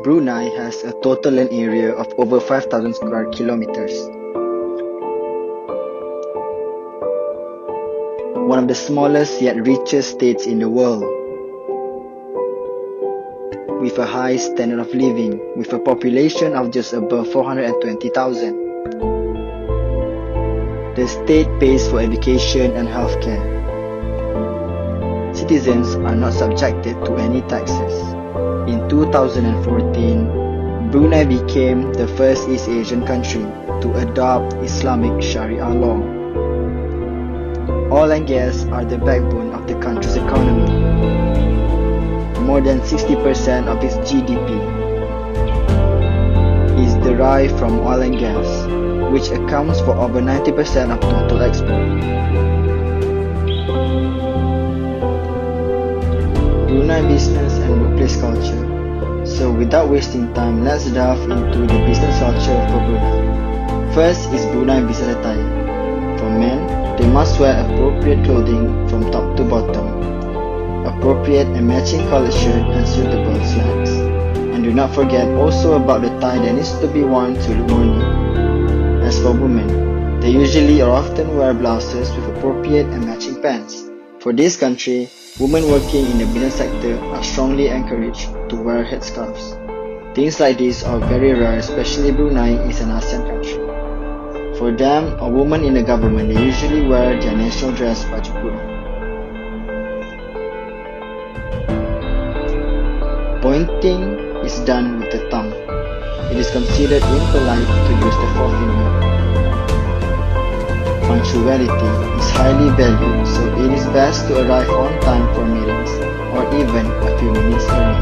Brunei has a total land area of over 5,000 square kilometers. One of the smallest yet richest states in the world, with a high standard of living, with a population of just above 420,000. The state pays for education and healthcare. Citizens are not subjected to any taxes. In 2014, Brunei became the first East Asian country to adopt Islamic Sharia law. Oil and gas are the backbone of the country's economy. More than 60% of its GDP is derived from oil and gas, which accounts for over 90% of total export. Brunei business and workplace culture. So without wasting time, let's delve into the business culture for Brunei. First is Brunei business attire. For men, they must wear appropriate clothing from top to bottom, appropriate and matching collared shirt and suitable slacks. And do not forget also about the tie that needs to be worn to look more neat. As for women, they usually or often wear blouses with appropriate and matching pants. For this country, women working in the business sector are strongly encouraged to wear headscarves. Things like this are very rare, especially Brunei is an ASEAN country. For them, or women in the government, they usually wear their national dress baju kurung. Pointing is done with the thumb. It is considered impolite to use the forefinger. Punctuality is highly valued, so it is best to arrive on time for meetings, or even a few minutes early.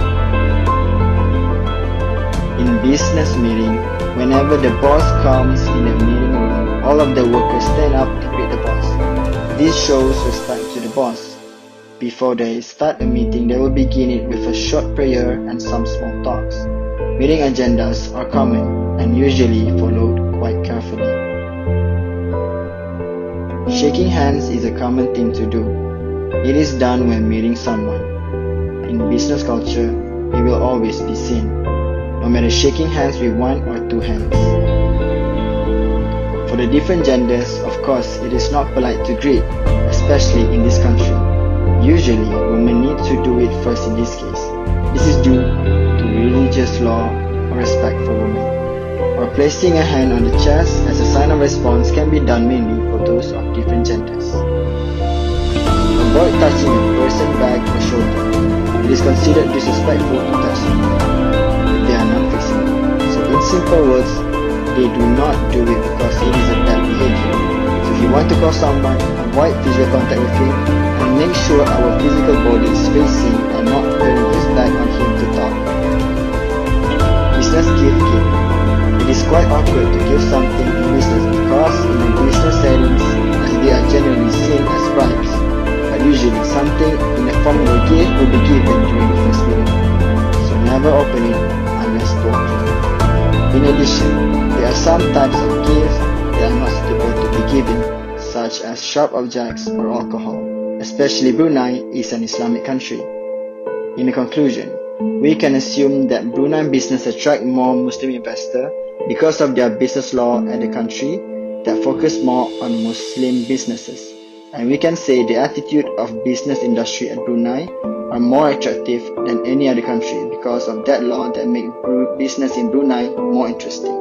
In business meeting, whenever the boss comes in the meeting room, all of the workers stand up to greet the boss. This shows respect to the boss. Before they start a meeting, they will begin it with a short prayer and some small talks. Meeting agendas are common and usually followed quite carefully. Shaking hands is a common thing to do. It is done when meeting someone. In business culture, it will always be seen, no matter shaking hands with one or two hands. For the different genders, of course, it is not polite to greet, especially in this country. Usually, women need to do it first in this case. This is due to religious law or respect for women. Or placing a hand on the chest as a sign of response can be done mainly for those of different genders. Avoid touching a person's back or shoulder. It is considered disrespectful to touch them if they are non-fixing. So in simple words, they do not do it because it is a bad behavior. So if you want to call someone, avoid physical contact with him and make sure our physical body is facing and not turning his back on him to talk. Business gift giving. It is quite awkward to give something in business because in the business settings, as they are generally seen as bribes, but usually something in the form of a gift will be given during the first meeting. So never open it unless told to. In addition, there are some types of gifts that are not suitable to be given, such as sharp objects or alcohol, especially Brunei is an Islamic country. In conclusion, we can assume that Brunei business attract more Muslim investors because of their business law at the country that focus more on Muslim businesses. And we can say the attitude of business industry at Brunei are more attractive than any other country because of that law that make business in Brunei more interesting.